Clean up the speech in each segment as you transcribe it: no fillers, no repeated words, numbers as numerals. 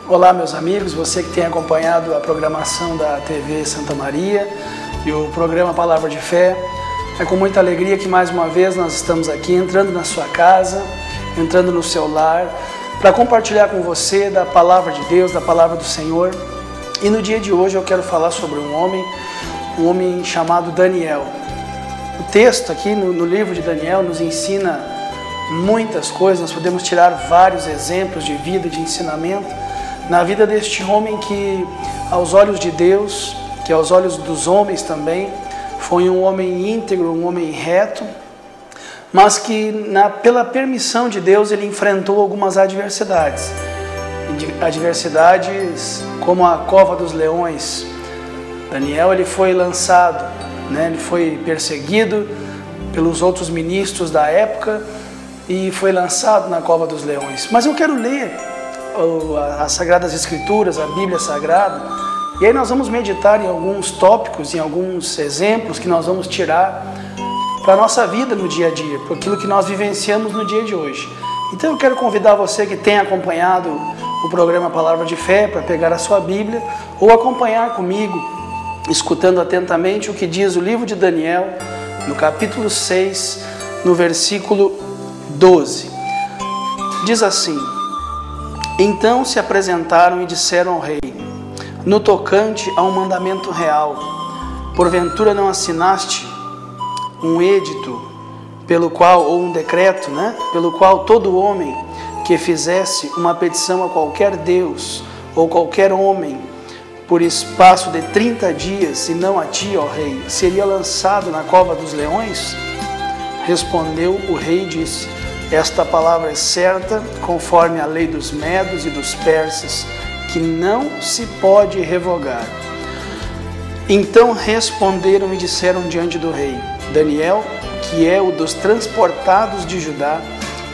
Olá, meus amigos, você que tem acompanhado a programação da TV Santa Maria e o programa Palavra de Fé. É com muita alegria que mais uma vez nós estamos aqui entrando na sua casa, entrando no seu lar, para compartilhar com você da Palavra de Deus, da Palavra do Senhor. E no dia de hoje eu quero falar sobre um homem chamado Daniel. O texto aqui no livro de Daniel nos ensina muitas coisas, nós podemos tirar vários exemplos de vida, de ensinamento na vida deste homem que, aos olhos de Deus, que aos olhos dos homens também, foi um homem íntegro, um homem reto, mas que pela permissão de Deus ele enfrentou algumas adversidades. Adversidades como a cova dos leões. Daniel ele foi lançado, ele foi perseguido pelos outros ministros da época e foi lançado na cova dos leões. Mas eu quero ler as Sagradas Escrituras, a Bíblia Sagrada, e aí nós vamos meditar em alguns tópicos, em alguns exemplos que nós vamos tirar para a nossa vida no dia a dia, por aquilo que nós vivenciamos no dia de hoje. Então eu quero convidar você que tem acompanhado o programa Palavra de Fé para pegar a sua Bíblia ou acompanhar comigo, escutando atentamente o que diz o livro de Daniel, no capítulo 6, no versículo 12. Diz assim: Então se apresentaram e disseram ao rei, no tocante a um mandamento real, porventura não assinaste um edito pelo qual, ou um decreto, pelo qual todo homem que fizesse uma petição a qualquer Deus ou qualquer homem por espaço de 30 dias, e não a ti, ó rei, seria lançado na cova dos leões? Respondeu o rei e disse: Esta palavra é certa, conforme a lei dos medos e dos persas, que não se pode revogar. Então responderam e disseram diante do rei: Daniel, que é o dos transportados de Judá,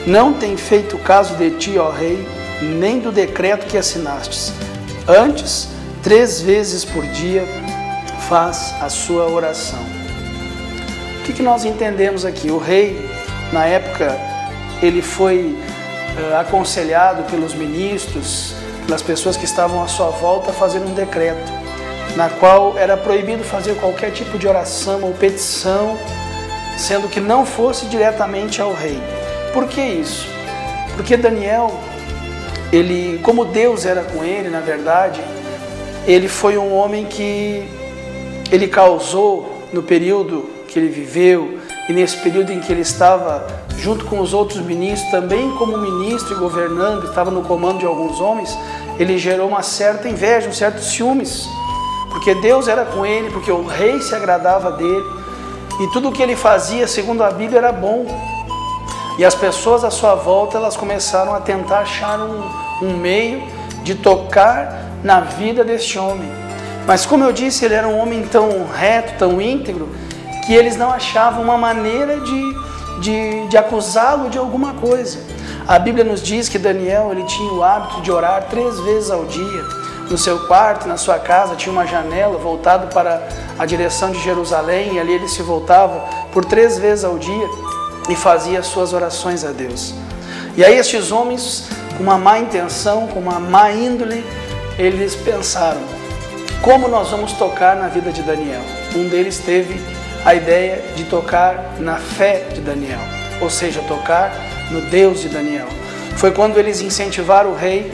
não tem feito caso de ti, ó rei, nem do decreto que assinastes. Antes, 3 vezes por dia, faz a sua oração. O que nós entendemos aqui? O rei, na época, ele foi aconselhado pelos ministros, pelas pessoas que estavam à sua volta, a fazer um decreto, na qual era proibido fazer qualquer tipo de oração ou petição, sendo que não fosse diretamente ao rei. Por que isso? Porque Daniel, como Deus era com ele, na verdade, ele foi um homem que ele causou no período que ele viveu, e nesse período em que ele estava junto com os outros ministros, também como ministro e governando, estava no comando de alguns homens, ele gerou uma certa inveja, um certo ciúmes, porque Deus era com ele, porque o rei se agradava dele, e tudo o que ele fazia, segundo a Bíblia, era bom. E as pessoas à sua volta, elas começaram a tentar achar um meio de tocar na vida deste homem. Mas como eu disse, ele era um homem tão reto, tão íntegro, que eles não achavam uma maneira de acusá-lo de alguma coisa. A Bíblia nos diz que Daniel ele tinha o hábito de orar 3 vezes ao dia. No seu quarto, na sua casa, tinha uma janela voltada para a direção de Jerusalém, e ali ele se voltava por 3 vezes ao dia e fazia as suas orações a Deus. E aí estes homens, com uma má intenção, com uma má índole, eles pensaram: como nós vamos tocar na vida de Daniel? Um deles teve a ideia de tocar na fé de Daniel, ou seja, tocar no Deus de Daniel. Foi quando eles incentivaram o rei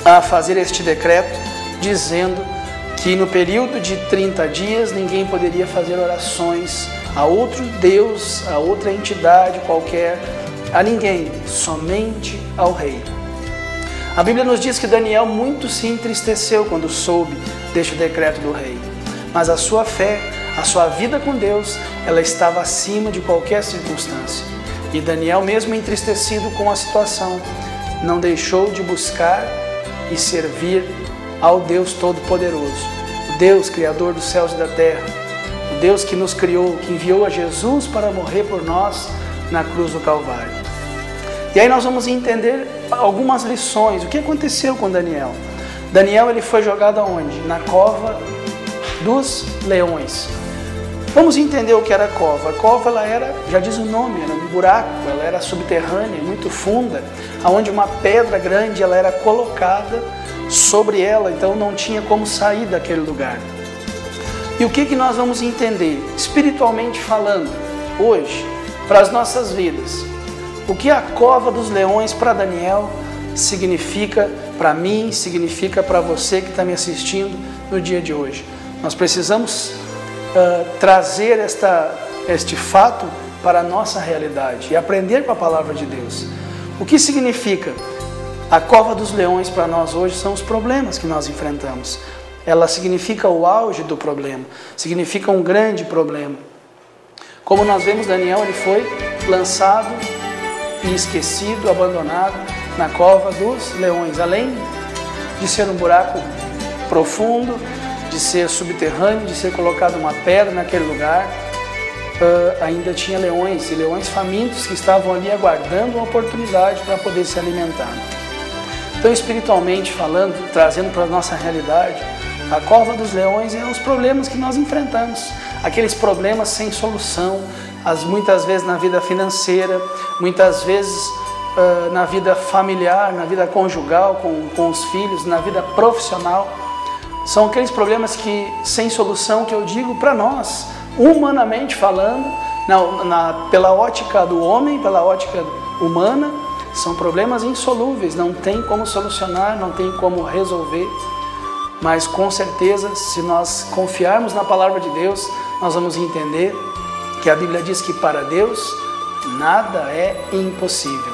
a fazer este decreto, dizendo que no período de 30 dias ninguém poderia fazer orações a outro Deus, a outra entidade qualquer, a ninguém, somente ao rei. A Bíblia nos diz que Daniel muito se entristeceu quando soube deste decreto do rei, mas a sua fé, a sua vida com Deus, ela estava acima de qualquer circunstância. E Daniel, mesmo entristecido com a situação, não deixou de buscar e servir ao Deus Todo-Poderoso, o Deus Criador dos céus e da terra, o Deus que nos criou, que enviou a Jesus para morrer por nós na cruz do Calvário. E aí nós vamos entender algumas lições. O que aconteceu com Daniel? Daniel ele foi jogado aonde? Na cova dos leões. Vamos entender o que era a cova. A cova, ela era, já diz o nome, era um buraco, ela era subterrânea, muito funda, onde uma pedra grande ela era colocada sobre ela, então não tinha como sair daquele lugar. E o que nós vamos entender, espiritualmente falando, hoje, para as nossas vidas? O que a cova dos leões para Daniel significa para mim, significa para você que está me assistindo no dia de hoje. Nós precisamos trazer este fato para a nossa realidade e aprender com a palavra de Deus. O que significa a cova dos leões para nós hoje? São os problemas que nós enfrentamos. Ela significa o auge do problema, significa um grande problema. Como nós vemos, Daniel, ele foi lançado e esquecido, abandonado na cova dos leões. Além de ser um buraco profundo, de ser subterrâneo, de ser colocado uma pedra naquele lugar, ainda tinha leões, e leões famintos que estavam ali aguardando uma oportunidade para poder se alimentar. Então, espiritualmente falando, trazendo para a nossa realidade, a cova dos leões é os problemas que nós enfrentamos, aqueles problemas sem solução, muitas vezes na vida financeira, muitas vezes na vida familiar, na vida conjugal, com os filhos, na vida profissional. São aqueles problemas sem solução que eu digo para nós, humanamente falando, pela ótica do homem, pela ótica humana, são problemas insolúveis, não tem como solucionar, não tem como resolver. Mas com certeza, se nós confiarmos na palavra de Deus, nós vamos entender que a Bíblia diz que para Deus nada é impossível.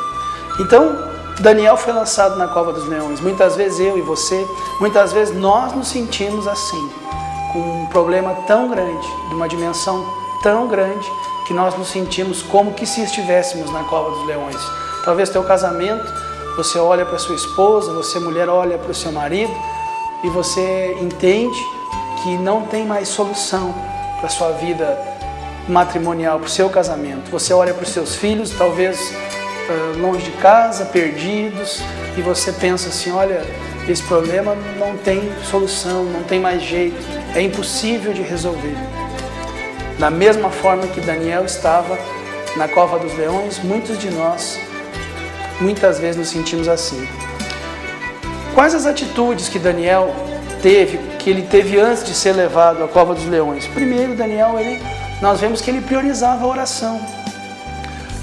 Então, Daniel foi lançado na cova dos leões. Muitas vezes eu e você, muitas vezes nós nos sentimos assim, com um problema tão grande, de uma dimensão tão grande, que nós nos sentimos como que se estivéssemos na cova dos leões. Talvez teu casamento, você olha para sua esposa, você mulher olha para o seu marido, e você entende que não tem mais solução para a sua vida matrimonial, para o seu casamento. Você olha para os seus filhos, talvez longe de casa, perdidos, e você pensa assim, olha, esse problema não tem solução, não tem mais jeito, é impossível de resolver. Da mesma forma que Daniel estava na cova dos leões, muitos de nós, muitas vezes nos sentimos assim. Quais as atitudes que Daniel teve, que ele teve antes de ser levado à cova dos leões? Primeiro, Daniel, nós vemos que ele priorizava a oração.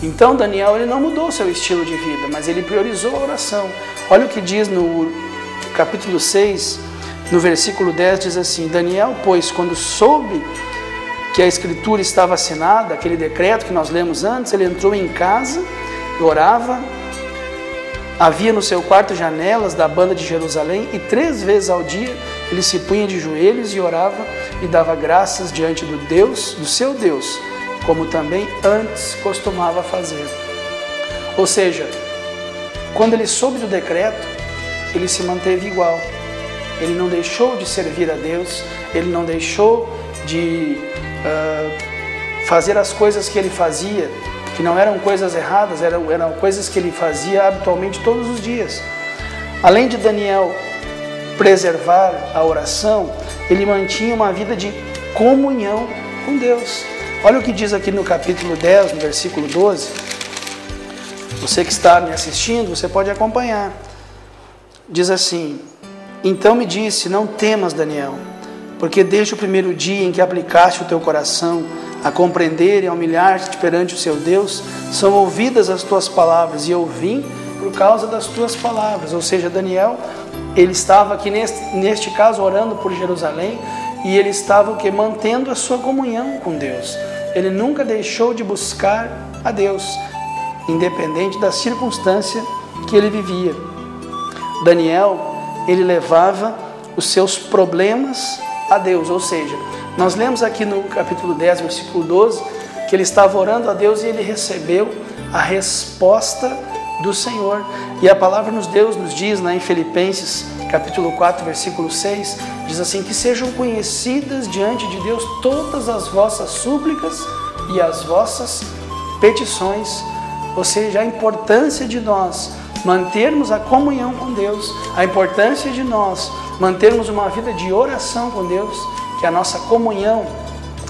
Então, Daniel, ele não mudou seu estilo de vida, mas ele priorizou a oração. Olha o que diz no capítulo 6, no versículo 10, diz assim: Daniel, pois, quando soube que a escritura estava assinada, aquele decreto que nós lemos antes, ele entrou em casa, orava. Havia no seu quarto janelas da banda de Jerusalém, e 3 vezes ao dia ele se punha de joelhos e orava e dava graças diante do seu Deus, como também antes costumava fazer. Ou seja, quando ele soube do decreto, ele se manteve igual. Ele não deixou de servir a Deus, ele não deixou de fazer as coisas que ele fazia, que não eram coisas erradas, eram coisas que ele fazia habitualmente todos os dias. Além de Daniel preservar a oração, ele mantinha uma vida de comunhão com Deus. Olha o que diz aqui no capítulo 10, no versículo 12. Você que está me assistindo, você pode acompanhar. Diz assim: então me disse, não temas, Daniel, porque desde o primeiro dia em que aplicaste o teu coração a compreender e a humilhar-te perante o seu Deus, são ouvidas as tuas palavras, e eu vim por causa das tuas palavras. Ou seja, Daniel, ele estava aqui neste caso orando por Jerusalém, e ele estava mantendo a sua comunhão com Deus. Ele nunca deixou de buscar a Deus, independente da circunstância que ele vivia. Daniel, ele levava os seus problemas a Deus, ou seja, nós lemos aqui no capítulo 10, versículo 12, que ele estava orando a Deus e ele recebeu a resposta do Senhor. E a palavra nos diz, em Filipenses, capítulo 4, versículo 6, diz assim: que sejam conhecidas diante de Deus todas as vossas súplicas e as vossas petições. Ou seja, a importância de nós mantermos a comunhão com Deus, a importância de nós mantermos uma vida de oração com Deus, que a nossa comunhão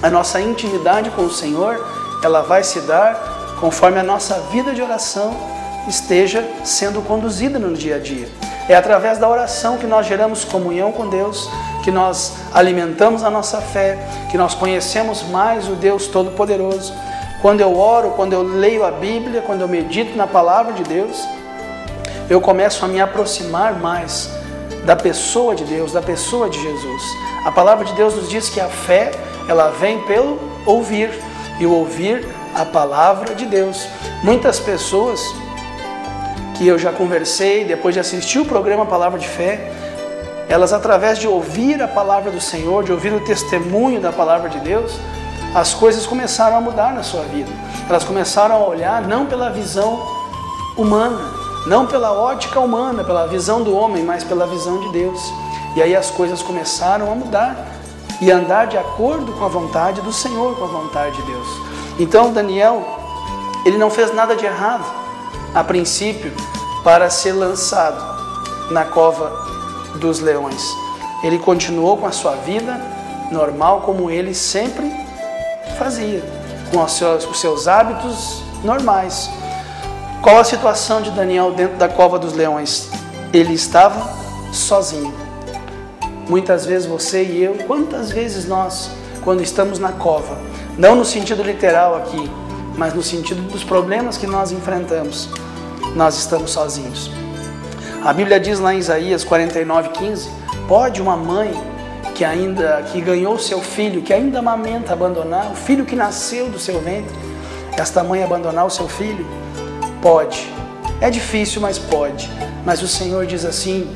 A nossa intimidade com o Senhor, ela vai se dar conforme a nossa vida de oração esteja sendo conduzida no dia a dia. É através da oração que nós geramos comunhão com Deus, que nós alimentamos a nossa fé, que nós conhecemos mais o Deus Todo-Poderoso. Quando eu oro, quando eu leio a Bíblia, quando eu medito na Palavra de Deus, eu começo a me aproximar mais da pessoa de Deus, da pessoa de Jesus. A Palavra de Deus nos diz que a fé, ela vem pelo ouvir, e o ouvir a Palavra de Deus. Muitas pessoas que eu já conversei, depois de assistir o programa Palavra de Fé, elas, através de ouvir a Palavra do Senhor, de ouvir o testemunho da Palavra de Deus, as coisas começaram a mudar na sua vida. Elas começaram a olhar não pela visão humana, não pela ótica humana, pela visão do homem, mas pela visão de Deus. E aí as coisas começaram a mudar e andar de acordo com a vontade do Senhor, com a vontade de Deus. Então Daniel, ele não fez nada de errado, a princípio, para ser lançado na cova dos leões. Ele continuou com a sua vida normal, como ele sempre fazia, com os seus hábitos normais. Qual a situação de Daniel dentro da cova dos leões? Ele estava sozinho. Muitas vezes você e eu, quantas vezes nós, quando estamos na cova, não no sentido literal aqui, mas no sentido dos problemas que nós enfrentamos, nós estamos sozinhos. A Bíblia diz lá em Isaías 49:15, pode uma mãe que ganhou seu filho, que ainda amamenta, abandonar o filho que nasceu do seu ventre, esta mãe abandonar o seu filho? Pode. É difícil, mas pode. Mas o Senhor diz assim,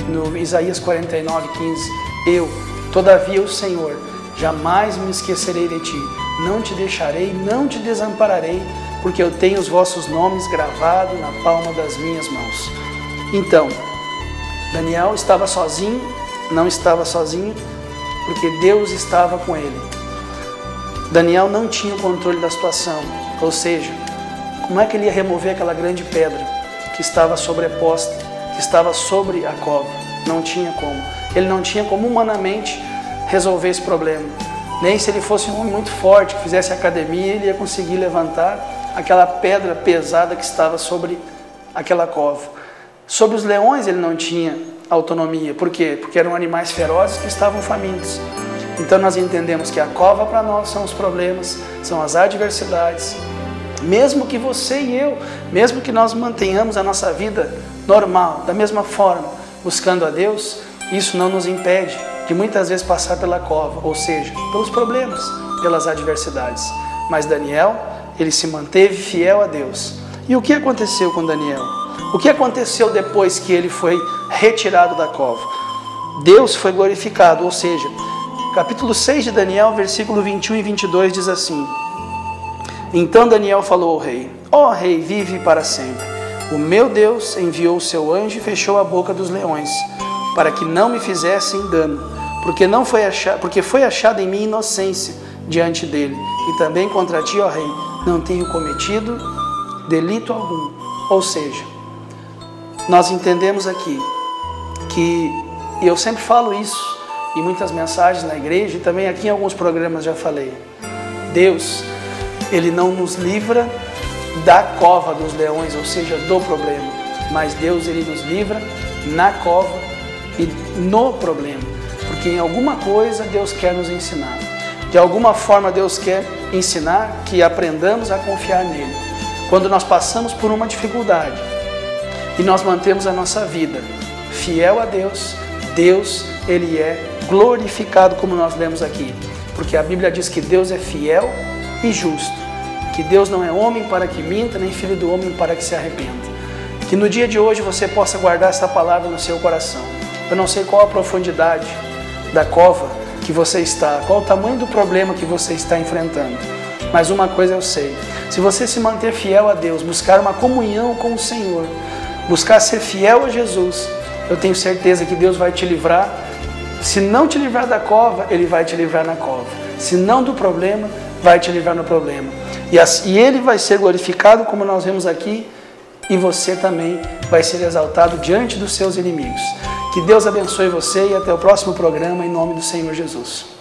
no Isaías 49:15, todavia o Senhor, jamais me esquecerei de ti, não te deixarei, não te desampararei, porque eu tenho os vossos nomes gravados na palma das minhas mãos. Então, Daniel estava sozinho, não estava sozinho, porque Deus estava com ele. Daniel não tinha o controle da situação, ou seja, como é que ele ia remover aquela grande pedra que estava sobreposta, que estava sobre a cova? Não tinha como. Ele não tinha como humanamente resolver esse problema. Nem se ele fosse um homem muito forte, que fizesse academia, ele ia conseguir levantar aquela pedra pesada que estava sobre aquela cova. Sobre os leões ele não tinha autonomia. Por quê? Porque eram animais ferozes que estavam famintos. Então nós entendemos que a cova para nós são os problemas, são as adversidades. Mesmo que você e eu, mesmo que nós mantenhamos a nossa vida normal, da mesma forma, buscando a Deus, isso não nos impede de muitas vezes passar pela cova, ou seja, pelos problemas, pelas adversidades. Mas Daniel, ele se manteve fiel a Deus. E o que aconteceu com Daniel? O que aconteceu depois que ele foi retirado da cova? Deus foi glorificado, ou seja, capítulo 6 de Daniel, versículo 21 e 22 diz assim: então Daniel falou ao rei, ó rei, vive para sempre. O meu Deus enviou o seu anjo e fechou a boca dos leões, para que não me fizessem dano, porque foi achada em mim inocência diante dele. E também contra ti, ó rei, não tenho cometido delito algum. Ou seja, nós entendemos aqui que, e eu sempre falo isso em muitas mensagens na igreja, e também aqui em alguns programas já falei, Deus, Ele não nos livra da cova dos leões, ou seja, do problema, mas Deus, Ele nos livra na cova e no problema, porque em alguma coisa Deus quer nos ensinar. De alguma forma Deus quer ensinar que aprendamos a confiar nele. Quando nós passamos por uma dificuldade e nós mantemos a nossa vida fiel a Deus, Deus, Ele é glorificado, como nós lemos aqui, porque a Bíblia diz que Deus é fiel e justo, que Deus não é homem para que minta, nem filho do homem para que se arrependa. Que no dia de hoje você possa guardar essa palavra no seu coração. Eu não sei qual a profundidade da cova que você está, qual o tamanho do problema que você está enfrentando, mas uma coisa eu sei: se você se manter fiel a Deus, buscar uma comunhão com o Senhor, buscar ser fiel a Jesus, eu tenho certeza que Deus vai te livrar. Se não te livrar da cova, Ele vai te livrar na cova. Se não do problema, vai te livrar no problema. E Ele vai ser glorificado, como nós vemos aqui, e você também vai ser exaltado diante dos seus inimigos. Que Deus abençoe você e até o próximo programa, em nome do Senhor Jesus.